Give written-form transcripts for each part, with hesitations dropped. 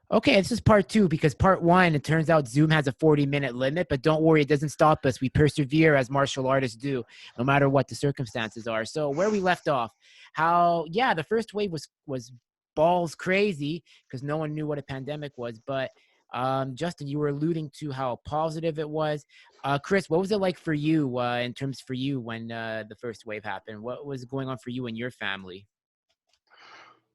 Okay, this is part two because part one, it turns out Zoom has a 40-minute limit, but don't worry, it doesn't stop us. We persevere as martial artists do, no matter what the circumstances are. So where we left off, how yeah, the first wave was balls crazy because no one knew what a pandemic was. But Justin, you were alluding to how positive it was. Chris, what was it like for you in terms for you when the first wave happened? What was going on for you and your family?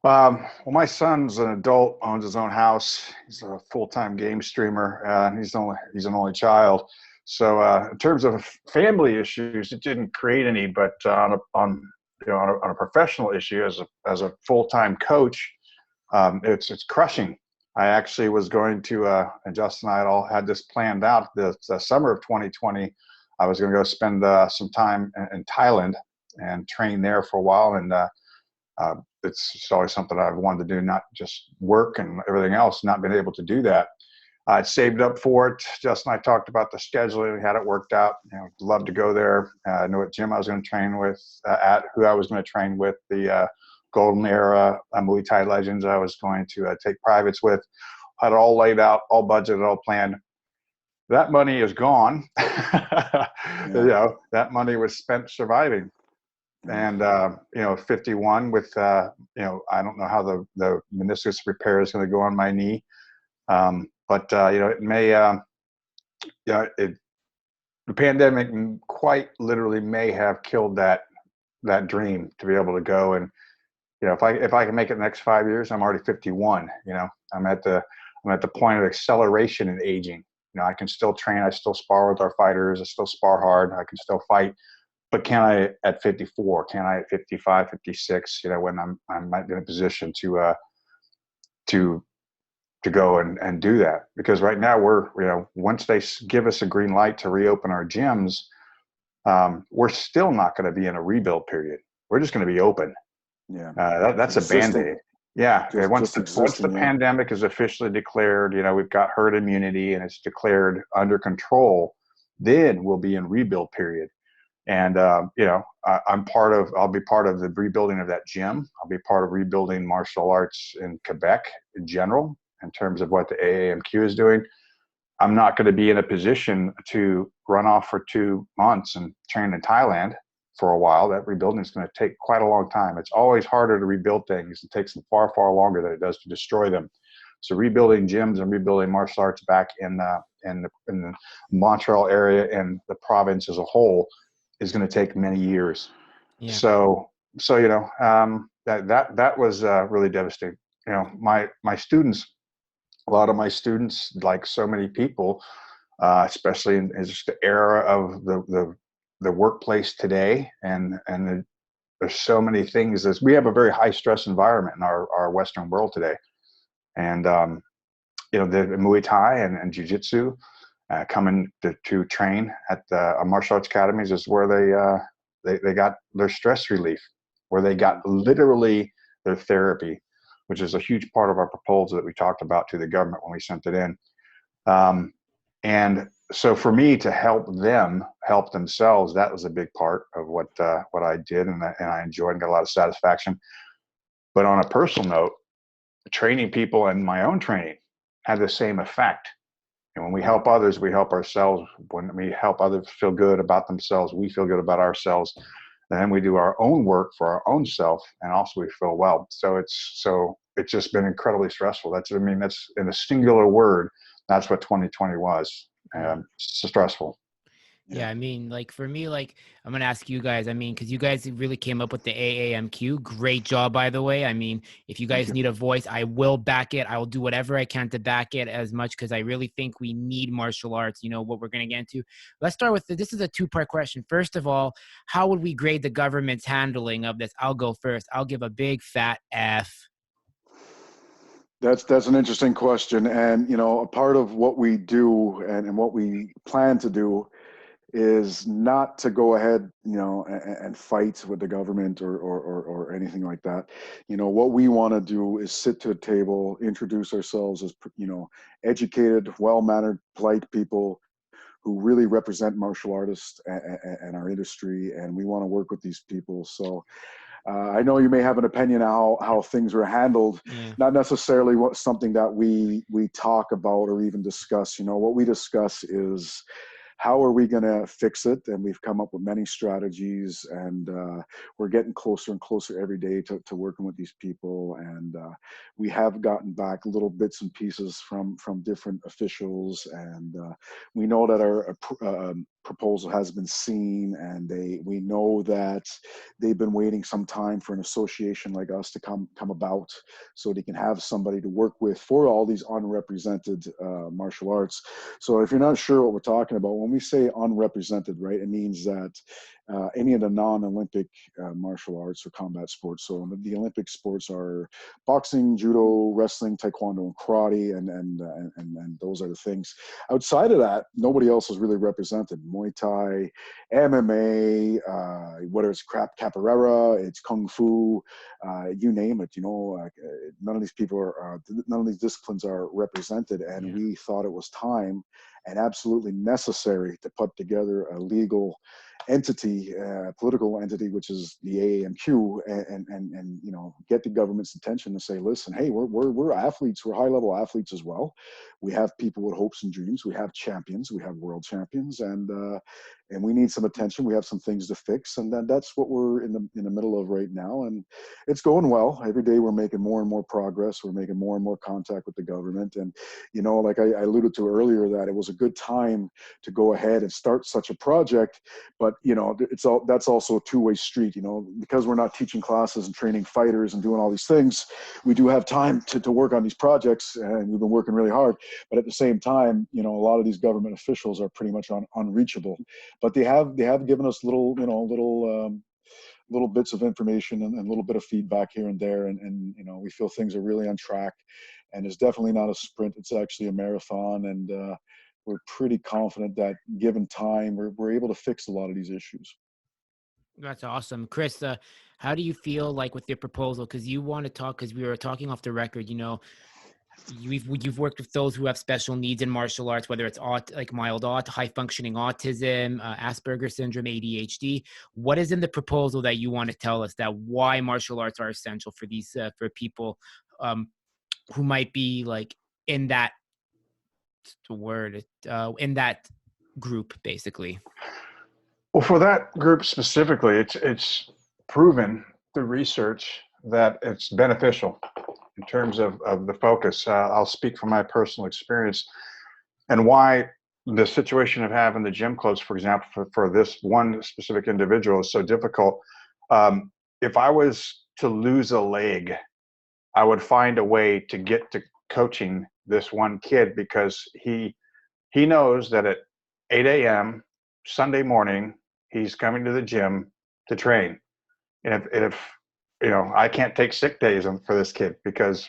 Well, my son's an adult, owns his own house. He's a full-time game streamer, and he's an only child. So, in terms of family issues, it didn't create any. But on a professional issue, as a full-time coach, it's crushing. I actually was going to, and Justin and I had all had this planned out. The summer of 2020, I was going to go spend some time in Thailand and train there for a while, and it's just always something I've wanted to do, not just work and everything else, not been able to do that. I'd saved up for it. Justin and I talked about the scheduling. We had it worked out. Love to go there. I knew what gym I was going to train with, who I was going to train with, the Golden Era Muay Thai legends I was going to take privates with. Had it all laid out, all budgeted, all planned. That money is gone. Yeah. That money was spent surviving. And 51 with I don't know how the meniscus repair is going to go on my knee, but it may the pandemic quite literally may have killed that dream to be able to go. And if I can make it the next 5 years, I'm already 51. I'm at the point of acceleration in aging. I can still train, I still spar with our fighters, I still spar hard, I can still fight. But can I at 54? Can I at 55, 56? When I might be in a position to go and do that. Because right now once they give us a green light to reopen our gyms, we're still not going to be in a rebuild period. We're just going to be open. Yeah, that's a Band-Aid. Yeah. Once the pandemic is officially declared, we've got herd immunity and it's declared under control, then we'll be in rebuild period. And, I'll be part of the rebuilding of that gym. I'll be part of rebuilding martial arts in Quebec in general, in terms of what the AAMQ is doing. I'm not going to be in a position to run off for 2 months and train in Thailand for a while. That rebuilding is going to take quite a long time. It's always harder to rebuild things. It takes them far, far longer than it does to destroy them. So rebuilding gyms and rebuilding martial arts back in the Montreal area and the province as a whole is going to take many years. Yeah. So that was really devastating. My students, a lot of my students, like so many people, especially in just the era of the workplace today, and there's so many things. We have a very high stress environment in our Western world today, and the Muay Thai and Jiu-Jitsu. Coming to train at the martial arts academies is where they got their stress relief, where they got literally their therapy, which is a huge part of our proposal that we talked about to the government when we sent it in. And so for me to help them help themselves, that was a big part of what I did, and I enjoyed and got a lot of satisfaction. But on a personal note, training people and my own training had the same effect. And when we help others, we help ourselves. When we help others feel good about themselves, we feel good about ourselves. And then we do our own work for our own self, and also we feel well. So it's just been incredibly stressful. That's in a singular word. That's what 2020 was. Stressful. Yeah, I mean, like for me, like I'm gonna ask you guys. I mean, because you guys really came up with the AAMQ. Great job, by the way. I mean, if you guys need a voice, I will back it. I will do whatever I can to back it as much because I really think we need martial arts. What we're gonna get into. Let's start with this is a two-part question. First of all, how would we grade the government's handling of this? I'll go first. I'll give a big fat F. That's an interesting question, and a part of what we do and what we plan to do is not to go ahead, and fight with the government or anything like that. What we want to do is sit to a table, introduce ourselves as, educated, well-mannered, polite people who really represent martial artists and our industry, and we want to work with these people. So I know you may have an opinion on how things were handled, Yeah. not necessarily something that we talk about or even discuss. What we discuss is how are we going to fix it? And we've come up with many strategies, and we're getting closer and closer every day to working with these people. And we have gotten back little bits and pieces from different officials, and we know that our proposal has been seen, and we know that they've been waiting some time for an association like us to come about, so they can have somebody to work with for all these unrepresented martial arts. So if you're not sure what we're talking about, when we say unrepresented, right, it means that any of the non-Olympic martial arts or combat sports. So the Olympic sports are boxing, judo, wrestling, taekwondo, and karate, and those are the things. Outside of that, nobody else is really represented. Muay Thai, MMA, whether it's capoeira, it's kung fu, you name it. None of these people none of these disciplines are represented, and we thought it was time and absolutely necessary to put together a legal entity, political entity, which is the AAMQ, and get the government's attention to say, listen, hey, we're athletes, we're high level athletes as well. We have people with hopes and dreams. We have champions. We have world champions, and we need some attention. We have some things to fix, and that's what we're in the middle of right now. And it's going well. Every day we're making more and more progress. We're making more and more contact with the government, and like I alluded to earlier, that it was a good time to go ahead and start such a project. But that's also a two-way street. Because we're not teaching classes and training fighters and doing all these things, we do have time to work on these projects, and we've been working really hard. But at the same time, a lot of these government officials are pretty much unreachable. But they have given us little bits of information and a little bit of feedback here and there, and we feel things are really on track. And it's definitely not a sprint; it's actually a marathon. And we're pretty confident that, given time, we're able to fix a lot of these issues. That's awesome. Chris, how do you feel like with your proposal? Because you want to talk, because we were talking off the record, you've worked with those who have special needs in martial arts, whether it's like mild high functioning autism, Asperger's syndrome, ADHD. What is in the proposal that you want to tell us that why martial arts are essential for these for people who might be like in that in that group, basically? Well, for that group specifically, it's proven through research that it's beneficial in terms of the focus. I'll speak from my personal experience and why the situation of having the gym closed, for example, for this one specific individual is so difficult. If I was to lose a leg, I would find a way to get to coaching this one kid, because he knows that at 8 a.m. Sunday morning, he's coming to the gym to train. And if I can't take sick days for this kid, because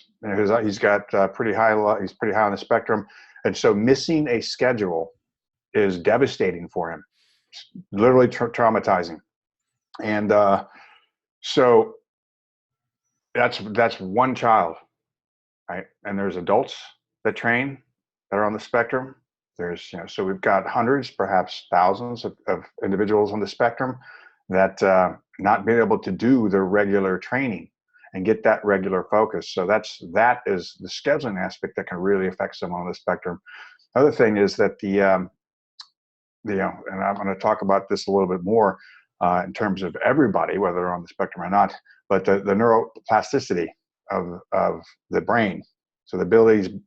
he's got pretty high on the spectrum. And so missing a schedule is devastating for him. It's literally traumatizing. And so that's one child, right? And there's adults that train that are on the spectrum. There's, so we've got hundreds, perhaps thousands of individuals on the spectrum that not being able to do their regular training and get that regular focus. So that is the scheduling aspect that can really affect someone on the spectrum. Other thing is that and I'm going to talk about this a little bit more in terms of everybody, whether they're on the spectrum or not, but the neuroplasticity of the brain. So the abilities of the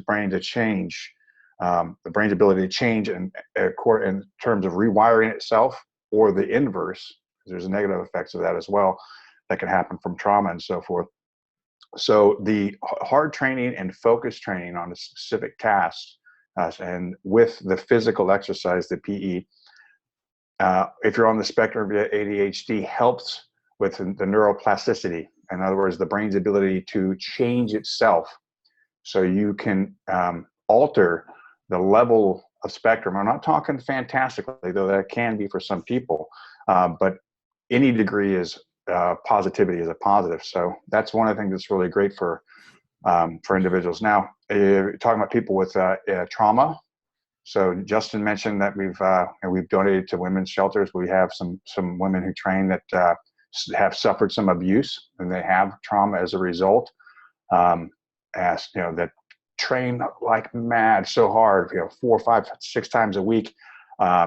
brain to change, the brain's ability to change in terms of rewiring itself, or the inverse, because there's negative effects of that as well that can happen from trauma and so forth. So the hard training and focus training on a specific task, and with the physical exercise, the PE, if you're on the spectrum of ADHD, helps with the neuroplasticity. In other words, the brain's ability to change itself, so you can alter the level of spectrum. I'm not talking fantastically, though that can be for some people, but any degree is positivity is a positive. So that's one of the things that's really great for individuals. Now, talking about people with trauma. So Justin mentioned that we've donated to women's shelters. We have some women who train that have suffered some abuse and they have trauma as a result, as you know, that train like mad so hard, you know, 4, 5, 6 times a week.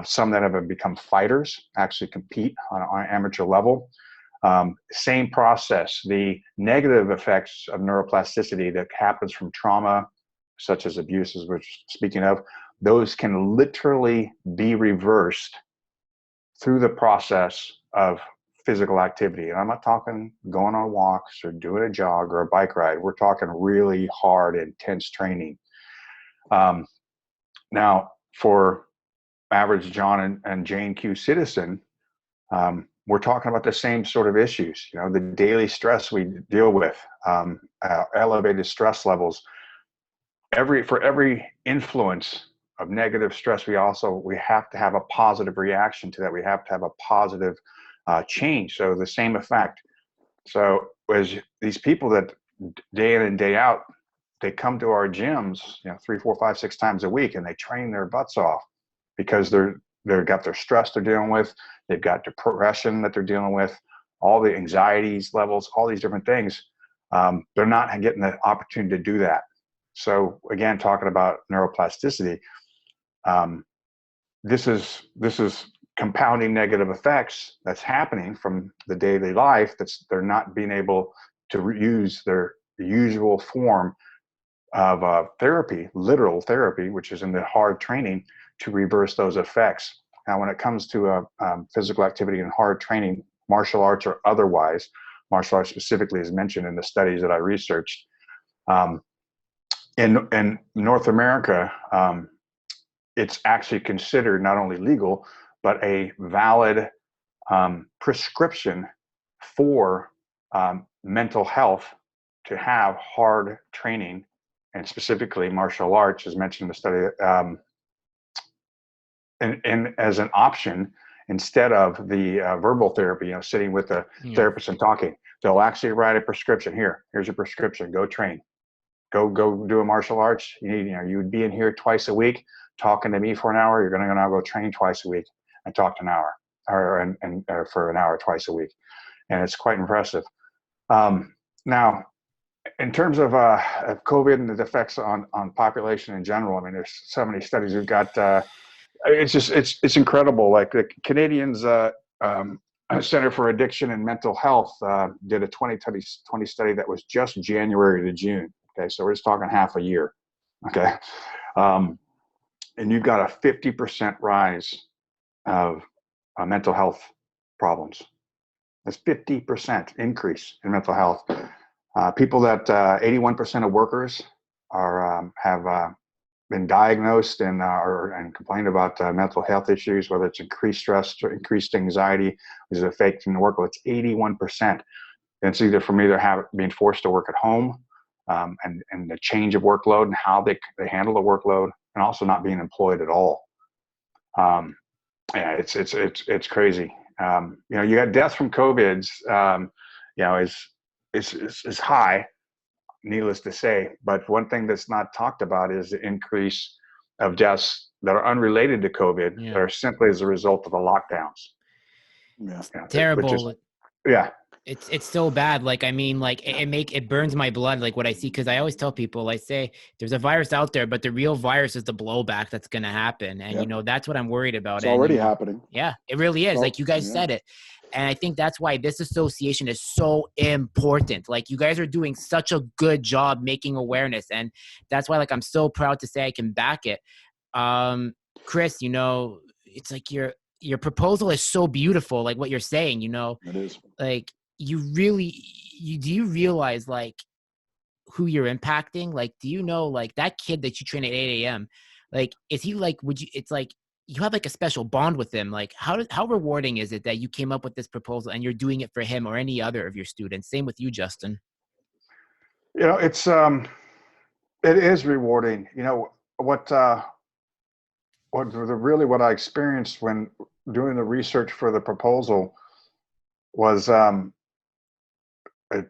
Some that have become fighters, actually compete on an amateur level. Same process. The negative effects of neuroplasticity that happens from trauma, such as abuse, as we're speaking of, those can literally be reversed through the process of physical activity. And I'm not talking going on walks or doing a jog or a bike ride. We're talking really hard, intense training. Now, for average John and Jane Q citizen, we're talking about the same sort of issues. You know, the daily stress we deal with, elevated stress levels. For every influence of negative stress, we have to have a positive reaction to that. We have to have a positive change. So the same effect. So as these people that day in and day out, they come to our gyms, you know, 3, 4, 5, 6 times a week, and they train their butts off because they've got their stress they're dealing with, they've got depression that they're dealing with, all the anxieties levels, all these different things. They're not getting the opportunity to do that. So again, talking about neuroplasticity, this is compounding negative effects that's happening from the daily life. They're not being able to use their usual form of therapy, literal therapy, which is in the hard training, to reverse those effects. Now, when it comes to physical activity and hard training, martial arts or otherwise, martial arts specifically is mentioned in the studies that I researched. In North America, it's actually considered not only legal, but a valid prescription for mental health to have hard training, and specifically martial arts, as mentioned in the study, and as an option instead of the verbal therapy, you know, sitting with the therapist and talking. They'll actually write a prescription. Here's your prescription. Go train. Go do a martial arts. You would be in here twice a week talking to me for an hour. You're going to now go train twice a week and talk to an hour, or for an hour twice a week, and it's quite impressive. Now, in terms of COVID and the effects on population in general, I mean, there's so many studies we've got. It's incredible. Like the Canadians Center for Addiction and Mental Health did a 2020 study that was just January to June. Okay, so we're just talking half a year. Okay, and you've got a 50% rise of mental health problems. That's 50% increase in mental health. People that 81% of workers have been diagnosed and complained about mental health issues, whether it's increased stress or increased anxiety, which is affecting the workload. It's 81%. And it's either from being forced to work at home, and the change of workload and how they handle the workload, and also not being employed at all. Yeah, it's crazy. You know, you got deaths from COVIDs, you know, is high, needless to say. But one thing that's not talked about is the increase of deaths that are unrelated to COVID, that are simply as a result of the lockdowns. Yeah, terrible. It's so bad. Like, I mean, like it burns my blood, like what I see. Cause I always tell people, I say there's a virus out there, but the real virus is the blowback that's going to happen. And you know, that's what I'm worried about. It's already happening. Yeah, it really is. Like you guys said it. And I think that's why this association is so important. Like you guys are doing such a good job making awareness. And that's why, like, I'm so proud to say I can back it. Chris, you know, it's like your proposal is so beautiful. Like what you're saying, you know, it is like, do you realize like who you're impacting? Like, do you know, like that kid that you train at 8 a.m., like, is he like, it's like, you have like a special bond with him. Like how rewarding is it that you came up with this proposal and you're doing it for him or any other of your students? Same with you, Justin. You know, it is rewarding. You know, what I experienced when doing the research for the proposal was, it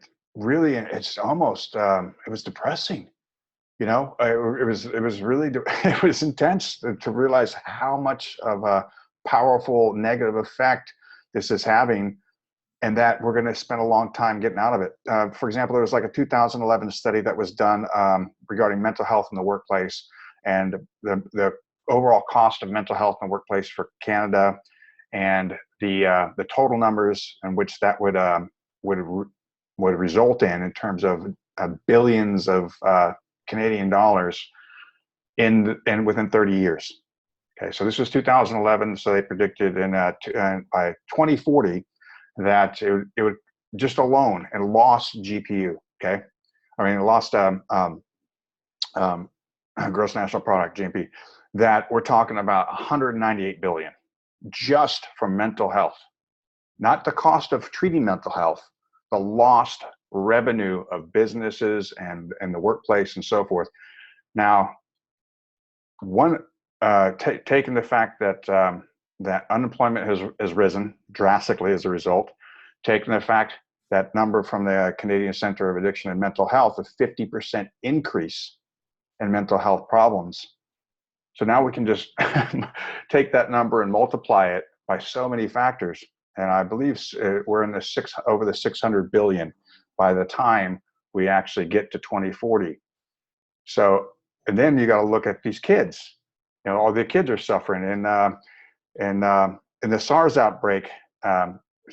was depressing. You know, it was really, it was intense to realize how much of a powerful negative effect this is having and that we're going to spend a long time getting out of it. For example, there was like a 2011 study that was done regarding mental health in the workplace, and the overall cost of mental health in the workplace for Canada, and the total numbers in which that would result in terms of billions of Canadian dollars in within 30 years. Okay, so this was 2011. So they predicted by 2040 that it would just alone and lost GPU. Okay, I mean lost gross national product (GNP). That we're talking about 198 billion just from mental health, not the cost of treating mental health, the lost revenue of businesses and the workplace and so forth. Now, taking the fact that that unemployment has risen drastically as a result, taking the fact that number from the Canadian Centre of Addiction and Mental Health, a 50% increase in mental health problems. So now we can just take that number and multiply it by so many factors. And I believe we're in over the 600 billion by the time we actually get to 2040. So, and then you got to look at these kids. You know, all the kids are suffering. In the SARS outbreak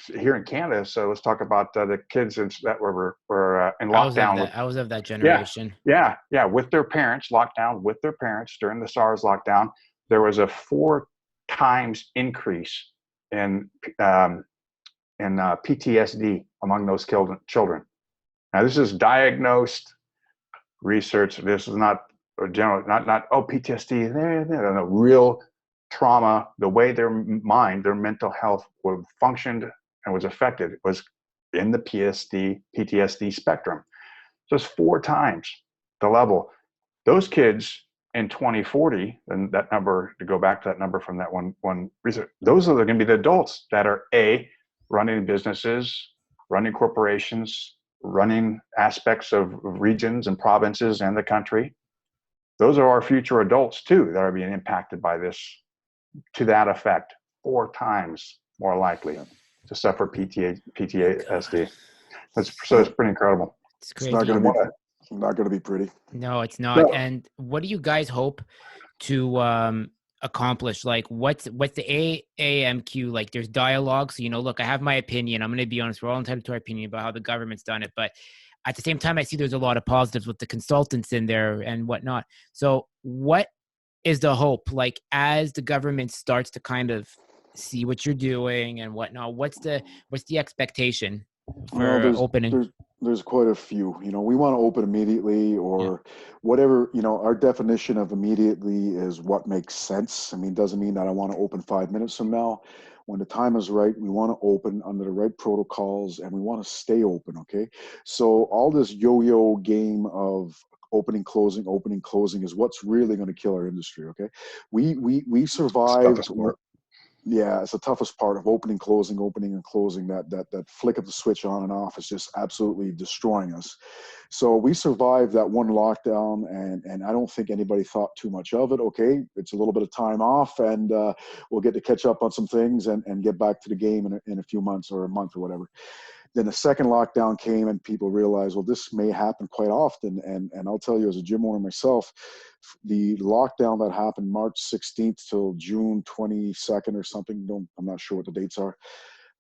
here in Canada. So let's talk about the kids that were in lockdown. I was of that generation. Yeah, with their parents, locked down with their parents during the SARS lockdown. There was a 4 times increase in PTSD among those children. Now, this is diagnosed research. This is not general, not PTSD. No, real trauma. The way their mind, their mental health functioned and was affected was in the PTSD spectrum. So it's 4 times the level. Those kids in 2040, and that number, to go back to that number from that one research, those are going to be the adults that are running businesses, running corporations, running aspects of regions and provinces and the country. Those are our future adults too that are being impacted by this, to that effect, 4 times more likely to suffer PTSD. It's pretty incredible. It's crazy. It's not going to be pretty. No, it's not. No. And what do you guys hope to accomplish? Like, what's the AAMQ? Like, there's dialogue. So, look, I have my opinion. I'm going to be honest. We're all entitled to our opinion about how the government's done it. But at the same time, I see there's a lot of positives with the consultants in there and whatnot. So what is the hope? Like, as the government starts to kind of see what you're doing and whatnot, what's the expectation for opening? There's quite a few. We want to open immediately or whatever. Our definition of immediately is what makes sense. I mean, doesn't mean that I want to open 5 minutes from now. When the time is right, we want to open under the right protocols and we want to stay open. Okay. So all this yo-yo game of opening, closing is what's really going to kill our industry. Okay. We survived. Yeah, it's the toughest part of opening and closing. That flick of the switch on and off is just absolutely destroying us. So we survived that one lockdown, and I don't think anybody thought too much of it. Okay, it's a little bit of time off, and we'll get to catch up on some things and get back to the game in a few months or a month or whatever. Then the second lockdown came and people realized, well, this may happen quite often. And I'll tell you, as a gym owner myself, the lockdown that happened March 16th till June 22nd or something, I'm not sure what the dates are.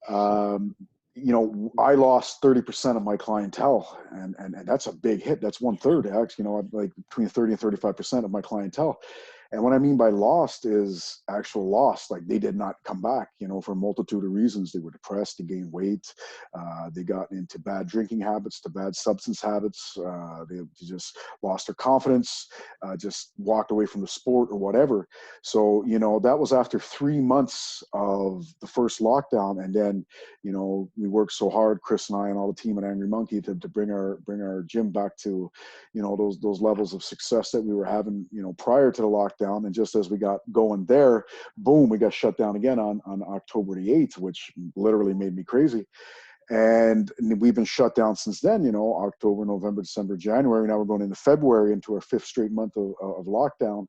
I lost 30% of my clientele, and that's a big hit. That's 1/3, actually, like between 30 and 35% of my clientele. And what I mean by lost is actual loss. Like, they did not come back, for a multitude of reasons. They were depressed, they gained weight, they got into bad drinking habits, to bad substance habits. They just lost their confidence, just walked away from the sport or whatever. So, that was after 3 months of the first lockdown. And then, we worked so hard, Chris and I and all the team at Angry Monkey, to bring our gym back to, those levels of success that we were having, prior to the lockdown. And just as we got going there, boom, we got shut down again on October the 8th, which literally made me crazy. And we've been shut down since then, you know, October, November, December, January. Now we're going into February, into our 5th straight month of lockdown.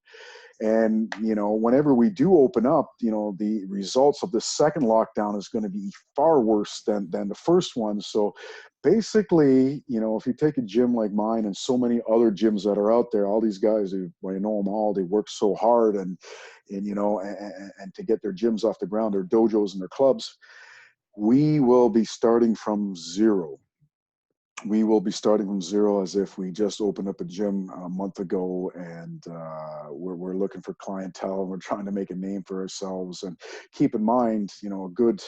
And, you know, whenever we do open up, you know, the results of the second lockdown is going to be far worse than the first one. So basically, you know, if you take a gym like mine and so many other gyms that are out there, all these guys, I know them all, they work so hard and you know, and to get their gyms off the ground, their dojos and their clubs, we will be starting from zero. We will be starting from zero as if we just opened up a gym a month ago, and we're looking for clientele. We're trying to make a name for ourselves, and keep in mind, you know, a good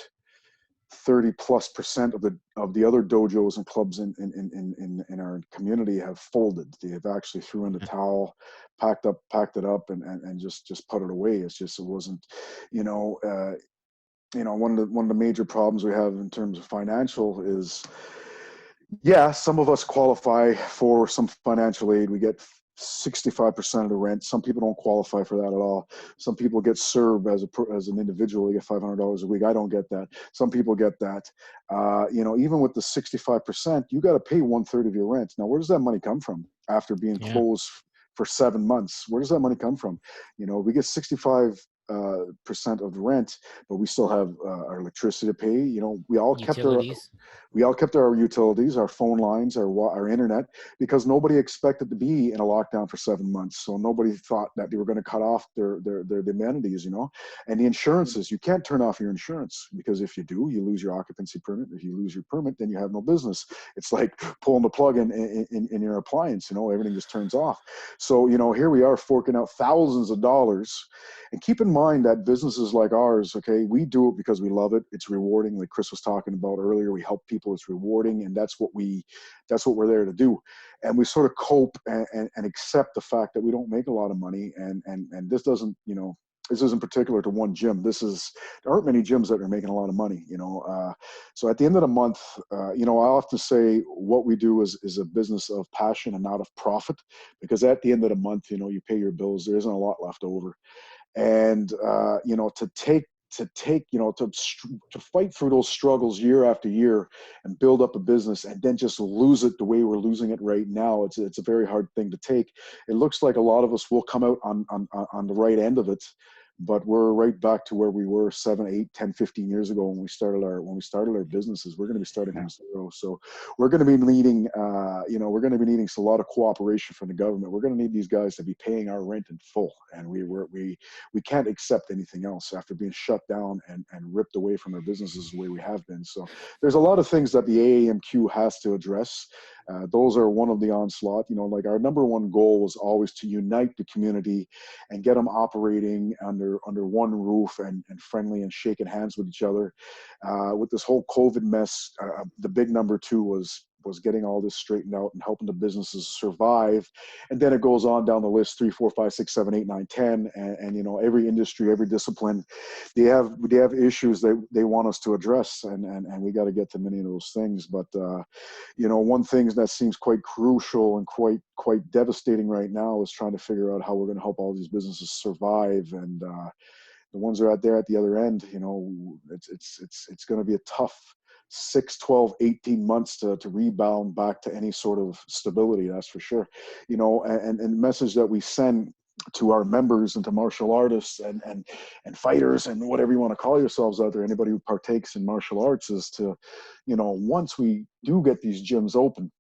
30+% of the other dojos and clubs in our community have folded. They have actually threw in the towel, packed it up, and just put it away. It wasn't, you know, one of the major problems we have in terms of financial is, yeah, some of us qualify for some financial aid. We get 65% of the rent. Some people don't qualify for that at all. Some people get served as an individual. They get $500 a week. I don't get that. Some people get that. You know, even with the 65%, you got to pay 1/3 of your rent. Now, where does that money come from after being closed for 7 months? Where does that money come from? You know, we get 65% of the rent, but we still have our electricity to pay. You know, we all kept our utilities, our phone lines, our internet, because nobody expected to be in a lockdown for 7 months. So nobody thought that they were going to cut off their amenities, you know. And the insurances, you can't turn off your insurance, because if you do, you lose your occupancy permit. If you lose your permit, then you have no business. It's like pulling the plug in your appliance, you know, everything just turns off. So, you know, here we are forking out thousands of dollars. And keep in mind that businesses like ours, okay, we do it because we love it. It's rewarding, like Chris was talking about earlier. We help people. It's rewarding, and that's what we're there to do. And we sort of cope and accept the fact that we don't make a lot of money. And this doesn't, you know, this isn't particular to one gym. There aren't many gyms that are making a lot of money, you know. So at the end of the month, you know, I often say what we do is a business of passion and not of profit, because at the end of the month, you know, you pay your bills. There isn't a lot left over. And you know, you know, to fight through those struggles year after year and build up a business and then just lose it the way we're losing it right now, it's a very hard thing to take. It looks like a lot of us will come out on the right end of it, but we're right back to where we were 7, 8, 10, 15 years ago when we started our businesses. We're going to be starting from zero. So we're going to be needing, you know, we're going to be needing a lot of cooperation from the government. We're going to need these guys to be paying our rent in full. And we can't accept anything else after being shut down and ripped away from our businesses the way we have been. So there's a lot of things that the AAMQ has to address. Those are one of the onslaught. You know, like our number one goal was always to unite the community and get them operating under one roof and friendly and shaking hands with each other. With this whole COVID mess, the big number two was getting all this straightened out and helping the businesses survive. And then it goes on down the list, 3, 4, 5, 6, 7, 8, 9, 10. And you know, every industry, every discipline, they have issues they want us to address. And we got to get to many of those things. But, you know, one thing that seems quite crucial and quite devastating right now is trying to figure out how we're going to help all these businesses survive. And the ones that are out there at the other end, you know, it's going to be a tough 6, 12, 18 months to rebound back to any sort of stability, that's for sure. You know, and the message that we send to our members and to martial artists and fighters and whatever you want to call yourselves out there, anybody who partakes in martial arts, is to, you know, once we do get these gyms open,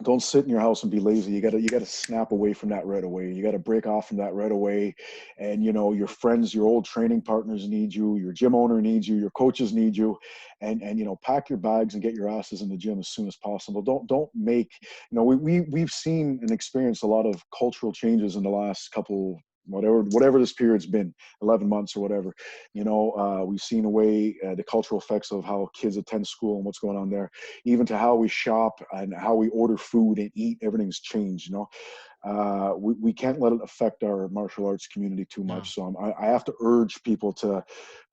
don't sit in your house and be lazy. You gotta snap away from that right away. You gotta break off from that right away. And you know, your friends, your old training partners need you, your gym owner needs you, your coaches need you. And you know, pack your bags and get your asses in the gym as soon as possible. Don't make, you know, we've seen and experienced a lot of cultural changes in the last couple, whatever this period's been, 11 months or whatever. You know, we've seen the cultural effects of how kids attend school and what's going on there, even to how we shop and how we order food and eat. Everything's changed, you know. We can't let it affect our martial arts community too much. So I have to urge people to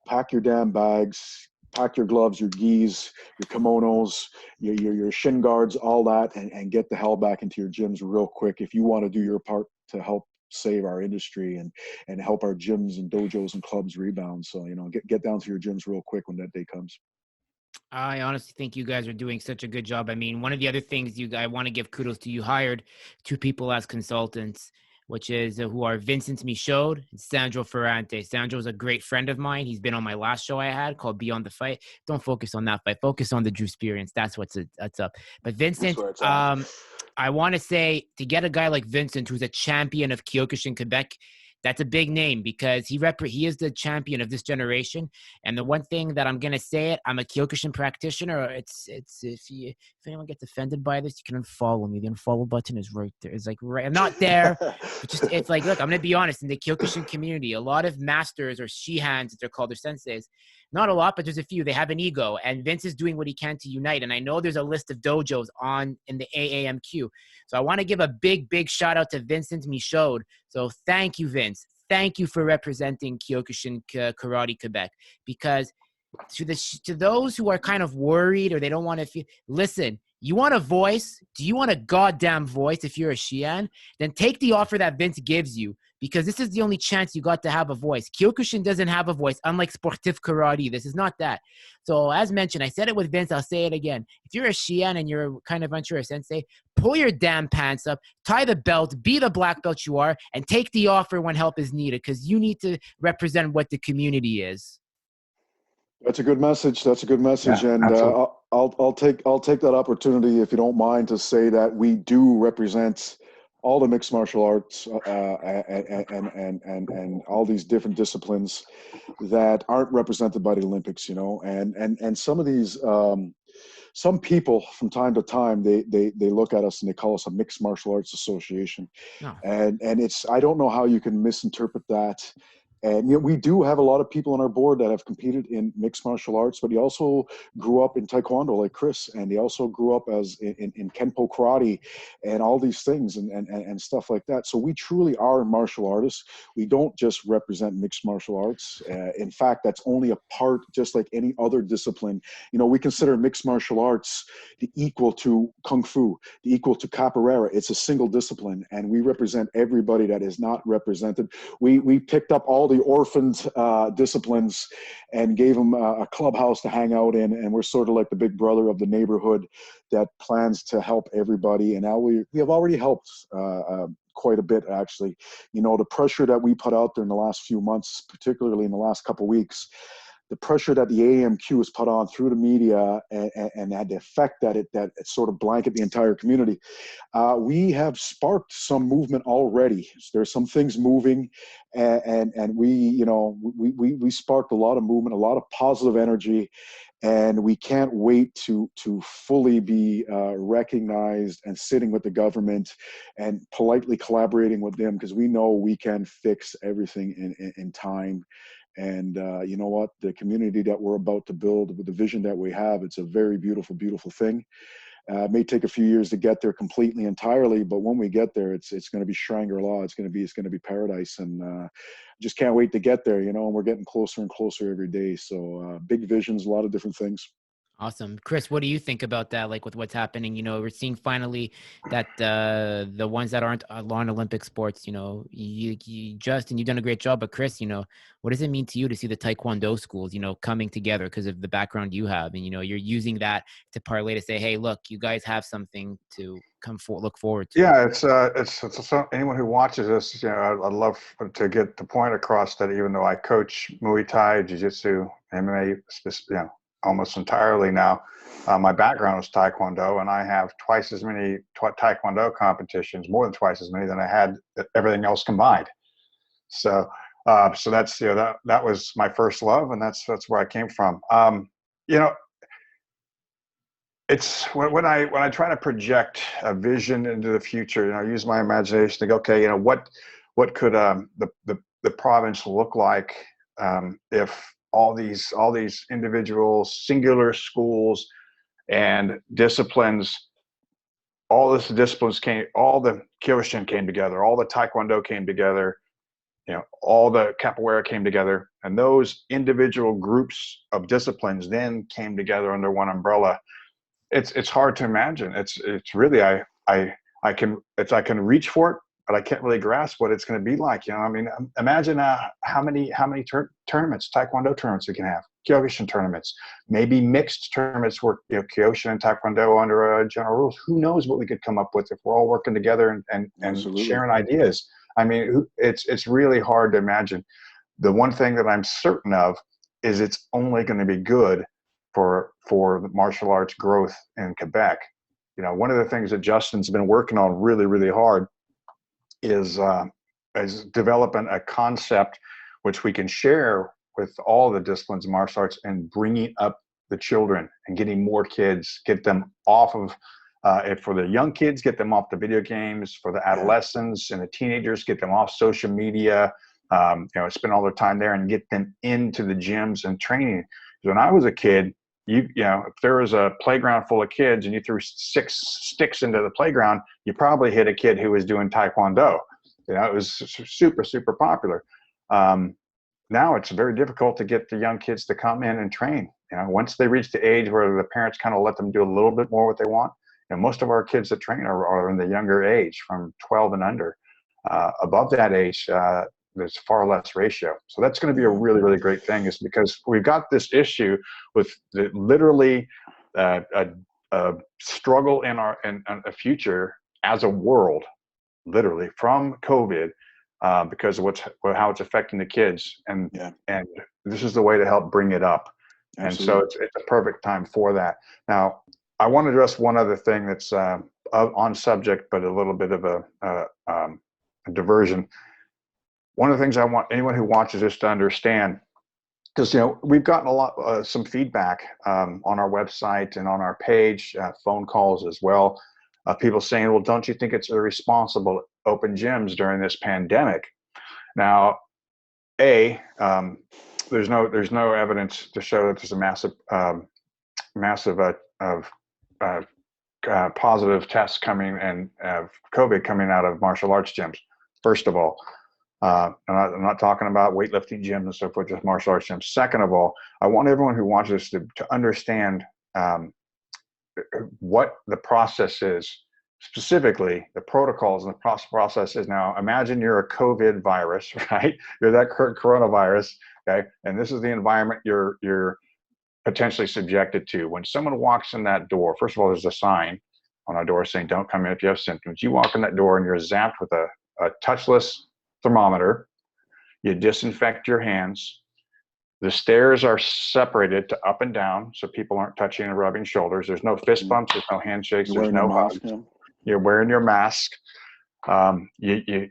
pack your damn bags, pack your gloves, your gis, your kimonos, your shin guards, all that, and get the hell back into your gyms real quick if you want to do your part to help save our industry and help our gyms and dojos and clubs rebound. So, you know, get down to your gyms real quick when that day comes. I honestly think you guys are doing such a good job. I mean, one of the other things I want to give kudos to, you hired two people as consultants, which is who are Vincent Michaud and Sandro Ferrante. Sandro is a great friend of mine. He's been on my last show I had called Beyond the Fight. Don't focus on that fight. Focus on the Drew experience. That's up. But That's Vincent, where it's at. I want to say, to get a guy like Vincent, who's a champion of Kyokushin Quebec, that's a big name because he is the champion of this generation. And the one thing that I'm gonna say it, I'm a Kyokushin practitioner. It's if anyone gets offended by this, you can unfollow me. The unfollow button is right there. It's like right, I'm not there, but just it's like, look, I'm gonna be honest. In the Kyokushin community, a lot of masters or shihans, as they're called, or senseis, not a lot, but there's a few. They have an ego, and Vince is doing what he can to unite. And I know there's a list of dojos in the AAMQ. So I want to give a big shout out to Vincent Michaud. So thank you, Vince. Thank you for representing Kyokushin Karate Quebec. Because to those who are kind of worried or they don't want to feel, listen, you want a voice? Do you want a goddamn voice if you're a Shian? Then take the offer that Vince gives you, because this is the only chance you got to have a voice. Kyokushin doesn't have a voice, unlike sportif karate. This is not that. So as mentioned, I said it with Vince, I'll say it again. If you're a Shian and you're kind of unsure, a sensei, pull your damn pants up, tie the belt, be the black belt you are, and take the offer when help is needed, because you need to represent what the community is. That's a good message. That's a good message, Yeah, and absolutely. I'll take that opportunity, if you don't mind, to say that we do represent all the mixed martial arts and all these different disciplines that aren't represented by the Olympics. You know, and some of these some people from time to time they look at us and they call us a mixed martial arts association, No. and it's, I don't know how you can misinterpret that. And we do have a lot of people on our board that have competed in mixed martial arts, but he also grew up in Taekwondo like Chris, and he also grew up as in Kenpo karate and all these things and stuff like that. So we truly are martial artists. We don't just represent mixed martial arts. In fact, that's only a part, just like any other discipline. We consider mixed martial arts the equal to Kung Fu, the equal to Capoeira. It's a single discipline, and we represent everybody that is not represented. We picked up all the orphaned disciplines and gave them a clubhouse to hang out in, and we're sort of like the big brother of the neighborhood that plans to help everybody. And now we have already helped quite a bit, actually. The pressure that we put out there in the last few months, particularly in the last couple of weeks, the pressure that the AAMQ has put on through the media and had the effect that it sort of blanket the entire community. We have sparked some movement already. There's some things moving, and we sparked a lot of movement, a lot of positive energy, and we can't wait to fully be recognized and sitting with the government and politely collaborating with them, because we know we can fix everything in time. And you know what? The community that we're about to build, with the vision that we have, it's a very beautiful, beautiful thing. It may take a few years to get there completely, entirely, but when we get there, it's going to be Shangri-La. It's going to be paradise, and just can't wait to get there. And we're getting closer and closer every day. So big visions, a lot of different things. Awesome. Chris, what do you think about that? Like with what's happening, we're seeing finally that the ones that aren't lawn Olympic sports, you Justin, you've done a great job, but Chris, what does it mean to you to see the Taekwondo schools, coming together because of the background you have, and, you're using that to parlay to say, hey, look, you guys have something to look forward to. Yeah, it's anyone who watches this, I'd love to get the point across that even though I coach Muay Thai, Jiu-Jitsu, MMA, almost entirely now, my background is Taekwondo, and I have twice as many Taekwondo competitions, more than twice as many than I had everything else combined. So, so that's that was my first love, and that's where I came from. It's when I try to project a vision into the future, I use my imagination to go, okay, what could the province look like if all these individual singular schools and disciplines, all the Kyokushin came together, all the Taekwondo came together, all the Capoeira came together, and those individual groups of disciplines then came together under one umbrella. It's hard to imagine. It's really I can reach for it, but I can't really grasp what it's going to be like. Imagine how many tournaments, Taekwondo tournaments we can have. Kyokushin tournaments, maybe mixed tournaments where Kyokushin and Taekwondo under general rules. Who knows what we could come up with if we're all working together and sharing ideas. I mean, it's really hard to imagine. The one thing that I'm certain of is it's only going to be good for the martial arts growth in Quebec. One of the things that Justin's been working on really, really hard is developing a concept which we can share with all the disciplines of martial arts and bringing up the children and getting more kids, get them off of, for the young kids, get them off the video games, for the adolescents and the teenagers, get them off social media, spend all their time there and get them into the gyms and training. When I was a kid, if there was a playground full of kids and you threw 6 sticks into the playground, you probably hit a kid who was doing Taekwondo. It was super, super popular. Now it's very difficult to get the young kids to come in and train. Once they reach the age where the parents kind of let them do a little bit more what they want, most of our kids that train are in the younger age, from 12 and under. Above that age, there's far less ratio. So that's going to be a really, really great thing, is because we've got this issue with literally a struggle in a future as a world, literally from COVID, because of how it's affecting the kids. And this is the way to help bring it up. Absolutely. And so it's a perfect time for that. Now, I want to address one other thing that's on subject, but a little bit of a diversion. One of the things I want anyone who watches this to understand, because we've gotten some feedback on our website and on our page, phone calls as well, people saying, well, don't you think it's irresponsible to open gyms during this pandemic? Now, there's no evidence to show that there's a massive positive tests coming and COVID coming out of martial arts gyms. First of all, I'm not talking about weightlifting gyms and so forth, just martial arts gyms. Second of all, I want everyone who watches this to understand what the process is, specifically the protocols and the process is. Now, imagine you're a COVID virus, right? You're that coronavirus, okay? And this is the environment you're potentially subjected to. When someone walks in that door, first of all, there's a sign on our door saying, don't come in if you have symptoms. You walk in that door and you're zapped with a touchless thermometer. You disinfect your hands. The stairs are separated to up and down, so people aren't touching and rubbing shoulders. There's no fist bumps. There's no handshakes. There's no hugs. You're wearing your mask. You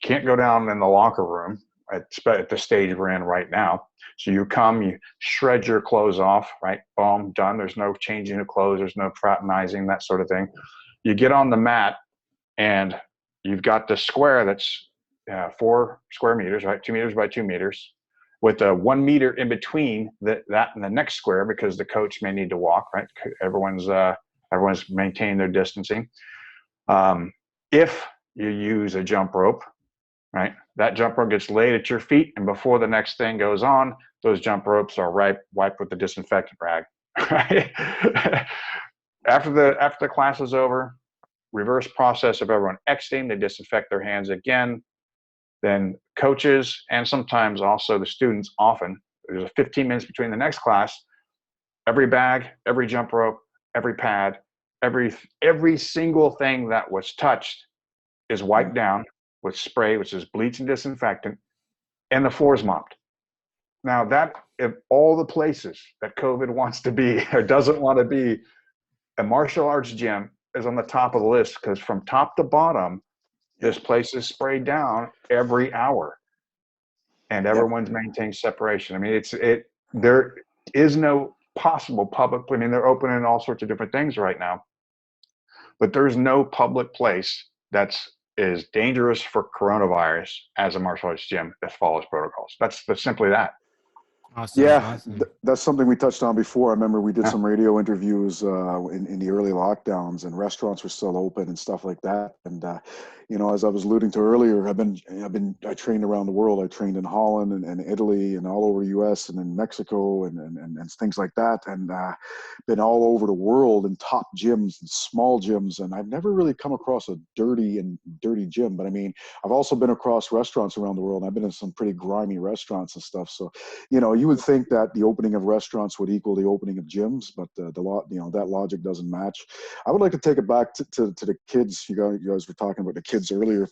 can't go down in the locker room at the stage we're in right now. So you come, you shred your clothes off, right? Boom, done. There's no changing of clothes. There's no fraternizing, that sort of thing. You get on the mat, and you've got the square that's 4 square meters, right? 2 meters by 2 meters, with a 1 meter in between that and the next square, because the coach may need to walk, right? Everyone's maintaining their distancing. If you use a jump rope, right? That jump rope gets laid at your feet, and before the next thing goes on, those jump ropes are wiped with the disinfectant rag, right? After the class is over, reverse process of everyone exiting, they disinfect their hands again. Then coaches, and sometimes also the students, often there's a 15 minutes between the next class. Every bag, every jump rope, every pad, every single thing that was touched is wiped down with spray, which is bleach and disinfectant, and the floor is mopped. Now, that, if all the places that COVID wants to be or doesn't want to be, a martial arts gym is on the top of the list, because from top to bottom, this place is sprayed down every hour, and everyone's maintaining separation. I mean, there is no possible public. I mean, they're opening all sorts of different things right now, but there's no public place that's as dangerous for coronavirus as a martial arts gym that follows protocols. That's simply that. Awesome. Yeah, awesome. That's something we touched on before. I remember we did some radio interviews in the early lockdowns, and restaurants were still open and stuff like that. And as I was alluding to earlier, I trained around the world. I trained in Holland and Italy and all over the US and in Mexico and things like that. And been all over the world in top gyms and small gyms. And I've never really come across a dirty gym. But I mean, I've also been across restaurants around the world. And I've been in some pretty grimy restaurants and stuff. So, you would think that the opening of restaurants would equal the opening of gyms, but that logic doesn't match. I would like to take it back to the kids. You guys were talking about the kids earlier.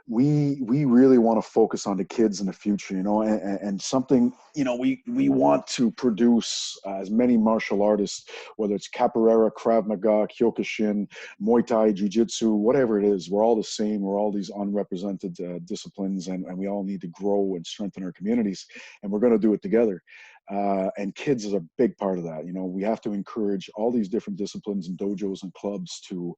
We really want to focus on the kids in the future, and something, we want to produce as many martial artists, whether it's capoeira, Krav Maga, Kyokushin, Muay Thai, Jiu-Jitsu, whatever it is. We're all the same. We're all these unrepresented disciplines, and we all need to grow and strengthen our communities, and we're going to do it together. And kids is a big part of that. We have to encourage all these different disciplines and dojos and clubs to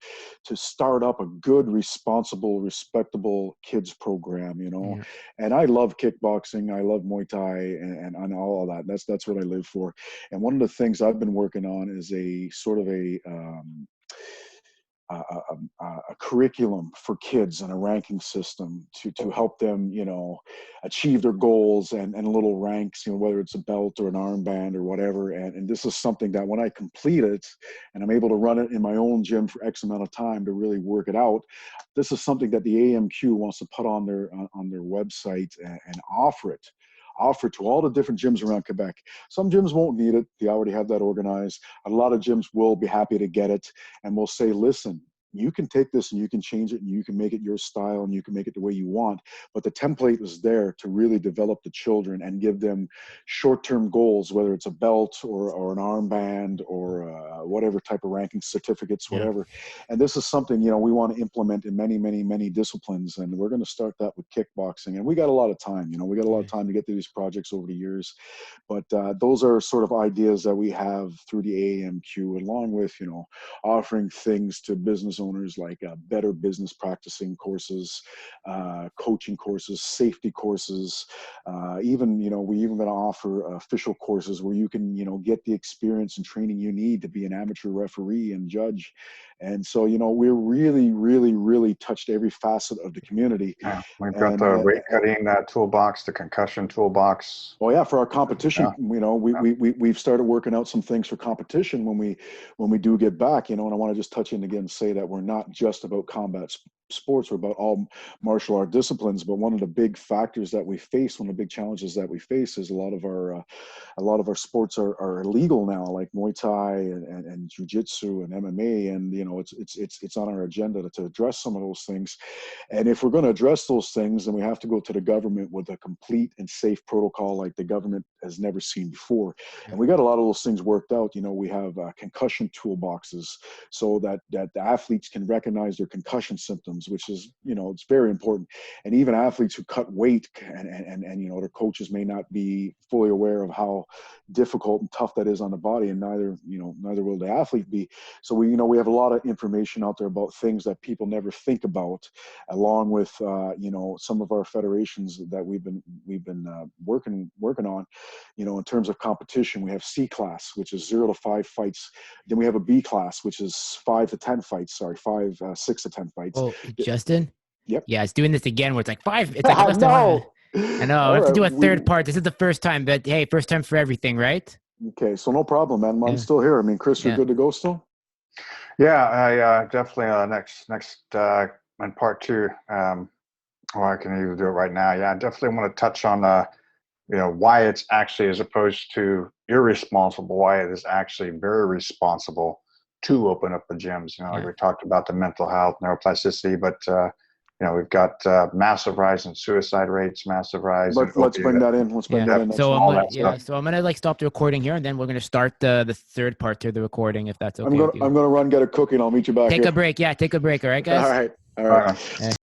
start up a good, responsible, respectable kids program, Yeah. And I love kickboxing. I love Muay Thai and all of that. That's what I live for. And one of the things I've been working on is a sort of a curriculum for kids and a ranking system to help them, achieve their goals and little ranks, whether it's a belt or an armband or whatever. And this is something that when I complete it and I'm able to run it in my own gym for X amount of time to really work it out, this is something that the AAMQ wants to put on their website and offer to all the different gyms around Quebec. Some gyms won't need it. They already have that organized. A lot of gyms will be happy to get it. And we'll say, listen, you can take this and you can change it and you can make it your style and you can make it the way you want. But the template is there to really develop the children and give them short-term goals, whether it's a belt or an armband or whatever type of ranking certificates, whatever. And this is something, we want to implement in many, many, many disciplines. And we're going to start that with kickboxing. And we got a lot of time, we got a lot of time to get through these projects over the years. But those are sort of ideas that we have through the AAMQ, along with, offering things to business owners like better business practicing courses, coaching courses, safety courses, even, we even going to offer official courses where you can, get the experience and training you need to be an amateur referee and judge. And so, we're really, really, really touched every facet of the community. Yeah, we've got the weight cutting toolbox, the concussion toolbox. Oh yeah, for our competition, we've started working out some things for competition when we do get back, and I want to just touch in again and say that we're not just about combat sports, we're about all martial art disciplines. But one of the big factors that we face, one of the big challenges that we face, is a lot of our sports are illegal now, like Muay Thai and Jiu-Jitsu and MMA, and it's on our agenda to address some of those things. And if we're going to address those things, then we have to go to the government with a complete and safe protocol like the government has never seen before. And we got a lot of those things worked out. We have concussion toolboxes so that the athletes can recognize their concussion symptoms, which is, it's very important. And even athletes who cut weight and their coaches may not be fully aware of how difficult and tough that is on the body, and neither will the athlete be. So we have a lot of information out there about things that people never think about, along with some of our federations that we've been working on. In terms of competition, we have C class, which is 0 to 5 fights. Then we have a B class, which is 5 to 10 fights. Sorry, 6 to 10 fights. Oh, Justin. Yep. Yeah, it's doing this again where it's like 5. It's like no. I know. I have to do a third part. This is the first time, but hey, first time for everything, right? Okay, so no problem, man. I'm still here. I mean, Chris, you're good to go still? Yeah, I definitely next in part 2, or I can even do it right now. Yeah, I definitely want to touch on why it's actually, as opposed to irresponsible, why it is actually very responsible to open up the gyms. Like we talked about the mental health, neuroplasticity, but we've got massive rise in suicide rates, massive rise. Let's bring that in. Let's bring that in. So I'm gonna stop the recording here, and then we're gonna start the third part to the recording, if that's okay. I'm gonna run get a cookie, and I'll meet you back. Take a break. Yeah, take a break. All right, guys. All right.